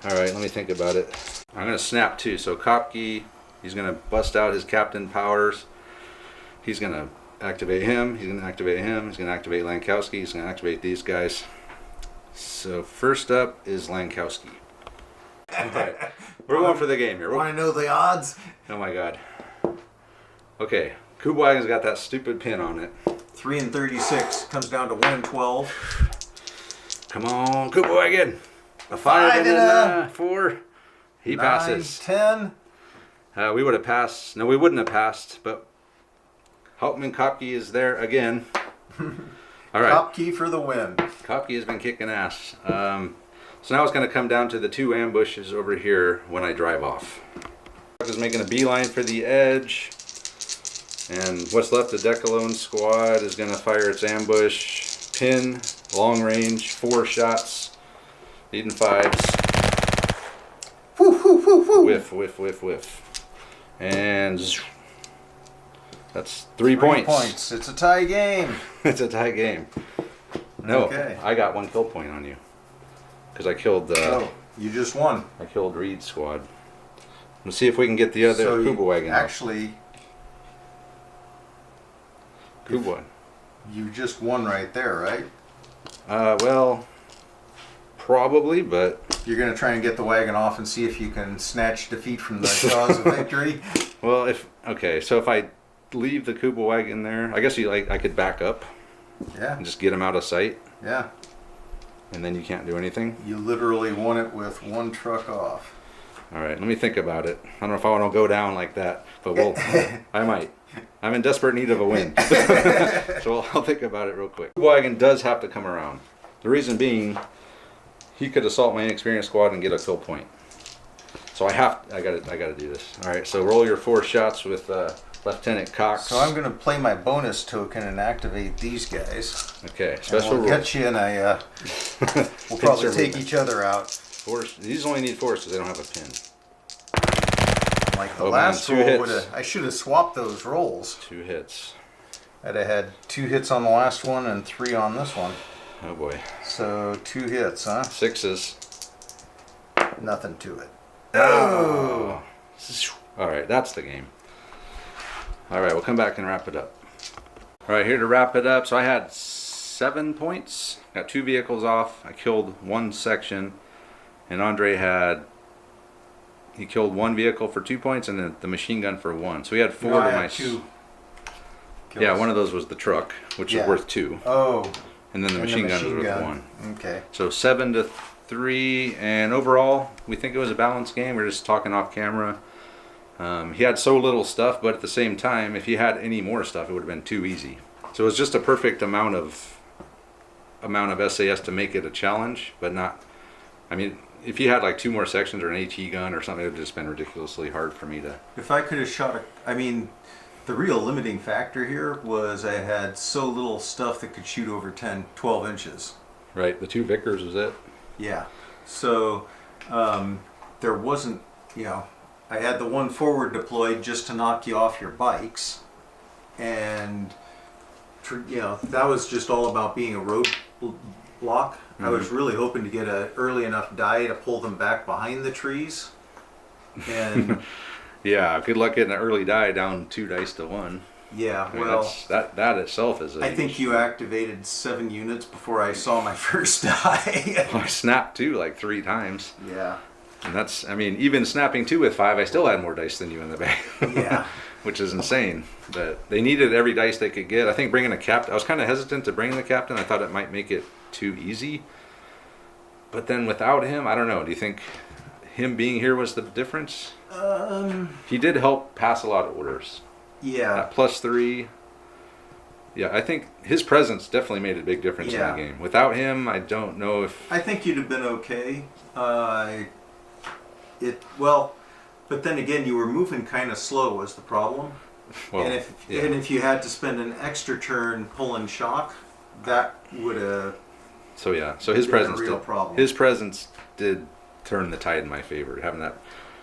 All right, let me think about it. I'm going to snap 2. So Kopke, he's going to bust out his captain powers. He's going to activate him. He's going to activate him. He's going to activate Lankowski. He's going to activate these guys. So first up is Lankowski. All right, we're going for the game here. Want to know the odds? Oh my God. Okay, Kubwagon's got that stupid pin on it. 3 and 36 comes down to 1 and 12. Come on, Kubwagon. A 5 5 and and then 4. He 9, passes. 10. We would have passed. No, we wouldn't have passed, but Hauptmann Kopke is there again. All right. Top key for the win. Kopke has been kicking ass. So now it's going to come down to the 2 ambushes over here when I drive off. Is making a beeline for the edge. And what's left, the Decalone squad is going to fire its ambush. Pin, long range, 4 shots. Needing 5s. Whoo, whoo, whoo, whoo. Whiff, whiff, whiff, whiff. And that's 3 points. It's a tie game. It's a tie game. No, Okay. I got 1 kill point on you. Because I killed Oh, you just won. I killed Reed's squad. Let's see if we can get the other Kubwagon. Actually, Kubwagon. you just won right there, right? Well, probably, but You're going to try and get the wagon off and see if you can snatch defeat from the jaws of victory. well, so if I leave the Kubwagon there, I guess I could back up Yeah, and just get him out of sight, yeah. and then you can't do anything. You literally won it with 1 truck off. All right, let me think about it. I don't know if I want to go down like that, but I might. I'm in desperate need of a win. So I'll think about it real quick. Kubwagon does have to come around. The reason being, he could assault my inexperienced squad and get a kill point. So I gotta do this. All right, so roll your 4 shots with Lieutenant Cox. So I'm going to play my bonus token and activate these guys. Okay, And special we'll rules. get you and we'll probably Pincer take movement. each other out. 4, these only need 4s because they don't have a pin. Like the Oh, man, last 2 roll hits. would have, I should have swapped those rolls. 2 hits. I'd have had 2 hits on the last one and 3 on this one. Oh boy. So 2 hits, huh? 6s. Nothing to it. Oh. All right, that's the game. All right, we'll come back and wrap it up. All right, here to wrap it up. So I had 7 points. Got 2 vehicles off. I killed 1 section, and Andre he killed 1 vehicle for 2 points, and then the machine gun for 1. So he had 4 No, I to had my. 2 Yeah, kills. one of those was the truck, which Yeah. is worth 2, Oh, and then the and machine gun was machine worth gun. 1. Okay. So 7-3, and overall, we think it was a balanced game. We're just talking off camera. He had so little stuff, but at the same time, if he had any more stuff, it would have been too easy. So it was just a perfect amount of S.A.S. to make it a challenge, but not. I mean, if he had like 2 more sections or an AT gun or something, it would have just been ridiculously hard for me to. If I could have shot The real limiting factor here was I had so little stuff that could shoot over 10, 12 inches. Right, the 2 Vickers was it. Yeah. So there wasn't, I had the one forward deployed just to knock you off your bikes. And, that was just all about being a road block. I was really hoping to get a early enough die to pull them back behind the trees. And Yeah, good luck getting an early die down 2 dice to 1. yeah, I mean, well, that itself is a I think you activated 7 units before I saw my first die. I snapped 2 like 3 times. Yeah. And that's, I mean, even snapping 2 with 5, I still had more dice than you in the bag. Yeah. Which is insane. But they needed every dice they could get. I think bringing a captain, I was kind of hesitant to bring the captain. I thought it might make it too easy. But then without him, I don't know. Do you think him being here was the difference? He did help pass a lot of orders. Yeah. At +3. Yeah, I think his presence definitely made a big difference in the game. Without him, I don't know if... I think you'd have been okay. But then again, you were moving kind of slow was the problem. Well, and if you had to spend an extra turn pulling shock, that would have... So yeah, so his been a presence real did, problem. his presence did turn the tide in my favor. Having that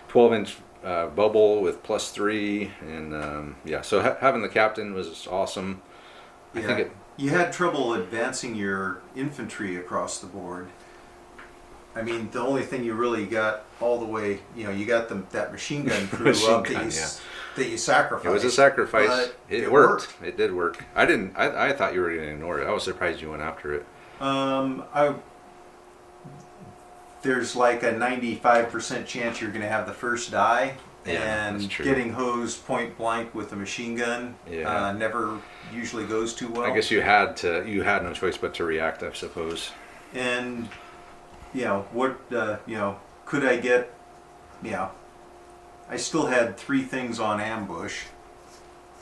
12-inch bubble with +3, and yeah, so having the captain was awesome. I think you had trouble advancing your infantry across the board. I mean, the only thing you really got all the way, you got that machine gun crew up that you sacrificed. it was a sacrifice. But It worked. It did work. I thought you were going to ignore it. I was surprised you went after it. There's like a 95% chance you're going to have the first die, Yeah, and that's true. getting hosed point blank with a machine gun never usually goes too well. I guess you had no choice but to react, I suppose. And could I get? I still had 3 things on ambush.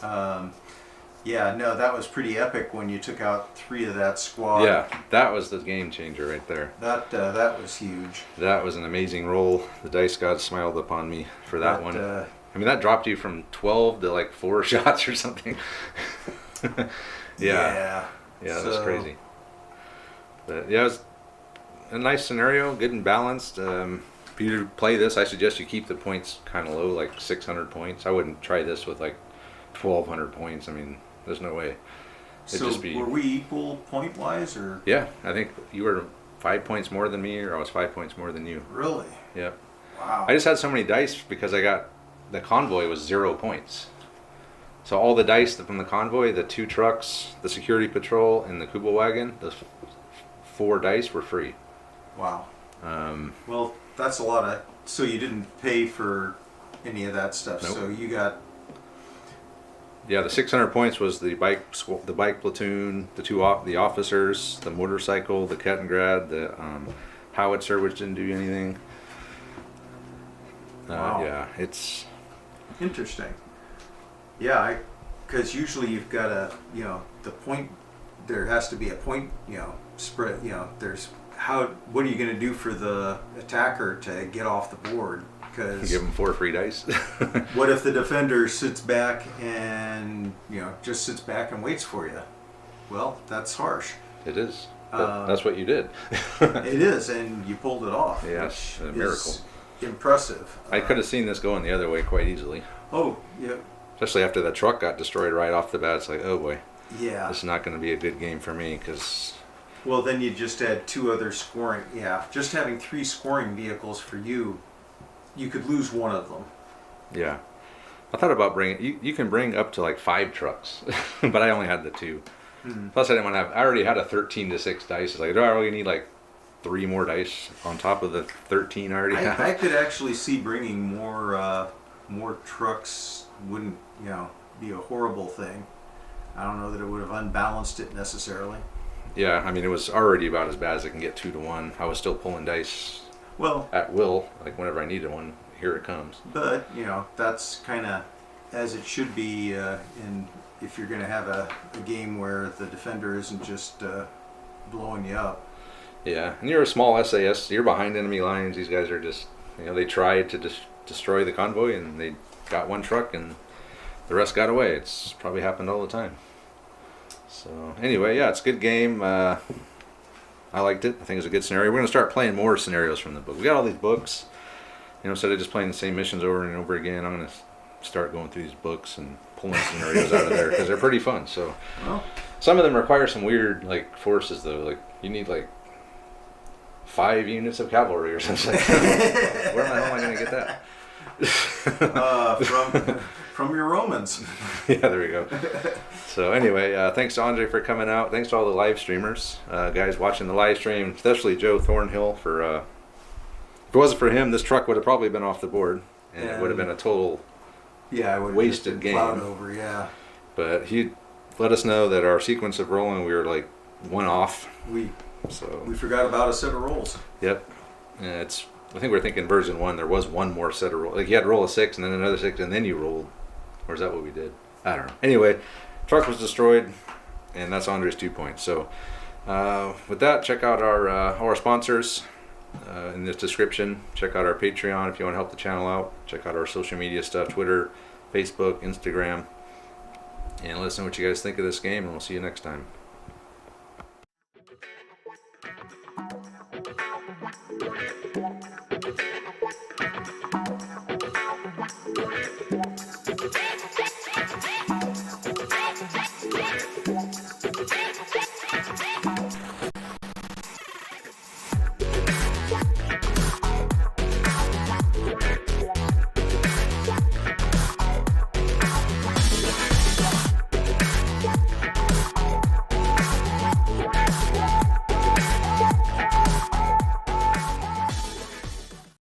That was pretty epic when you took out 3 of that squad. Yeah, that was the game changer right there. That was huge. That was an amazing roll. The dice gods smiled upon me for that one. I mean, that dropped you from 12 to like 4 shots or something. Yeah, that was crazy. But yeah, it was a nice scenario, good and balanced. If you play this, I suggest you keep the points kind of low, like 600 points. I wouldn't try this with like 1,200 points. I mean, there's no way. Were we equal point wise, or? Yeah, I think you were 5 points more than me, or I was 5 points more than you. Really? Yep. Wow. I just had so many dice because the convoy was 0 points. So all the dice from the convoy, the 2 trucks, the security patrol, and the Kuba wagon, those 4 dice were free. Wow. Well, that's a lot of. So you didn't pay for any of that stuff. Nope. So you got. Yeah, the 600 points was the bike platoon, the officers, the motorcycle, the Kettengrad, the howitzer, which didn't do anything. Wow. Yeah, it's Interesting. Yeah, because usually you've got the point. There has to be a point, spread. What are you going to do for the attacker to get off the board? Because give them 4 free dice. what if the defender sits back and just sits back and waits for you? Well, that's harsh. It is. That's what you did. It is, and you pulled it off. Yes, which a miracle. is impressive. I could have seen this going the other way quite easily. Oh, yeah. Especially after the truck got destroyed right off the bat. It's like, oh boy, Yeah. this is not going to be a good game for me because... Well, then you just had 2 other scoring. Yeah, just having 3 scoring vehicles for you could lose one of them. Yeah. I thought about bringing... You can bring up to like 5 trucks, but I only had the 2. Plus I didn't want to have... I already had a 13 to 6 dice. It's like, do I really need like 3 more dice on top of the 13 I already have? I could actually see bringing more trucks wouldn't, be a horrible thing. I don't know that it would have unbalanced it necessarily. Yeah, I mean, it was already about as bad as it can get 2 to 1. I was still pulling dice at will, like whenever I needed one. Here it comes. But that's kind of as it should be. If you're going to have a game where the defender isn't just blowing you up. Yeah, and you're a small S.A.S. You're behind enemy lines. These guys are just, they tried to destroy the convoy, and they got 1 truck, and the rest got away. It's probably happened all the time. So anyway, yeah, it's a good game. I liked it. I think it's a good scenario. We're going to start playing more scenarios from the book. We got all these books. Instead of just playing the same missions over and over again, I'm going to start going through these books and pulling scenarios out of there because they're pretty fun. So Well, some of them require some weird forces though. Like you need 5 units of cavalry or something. Where the hell am I going to get that? from your Romans. Yeah, there we go. So anyway, thanks to Andre for coming out. Thanks to all the live streamers, guys watching the live stream, especially Joe Thornhill for. If it wasn't for him, this truck would have probably been off the board, and it would have been a total Yeah, I would wasted game. plowed over. Yeah, But he let us know that our sequence of rolling, we were one off. we So forgot about a set of rolls. yep, and I think we're thinking version 1. There was one more set of roll. You had to roll a 6 and then another 6 and then you rolled. Or is that what we did? I don't know. Anyway, truck was destroyed, and that's Andre's 2 points. So with that, check out all our sponsors in the description. Check out our Patreon if you want to help the channel out. Check out our social media stuff: Twitter, Facebook, Instagram, and let us know what you guys think of this game. And we'll see you next time.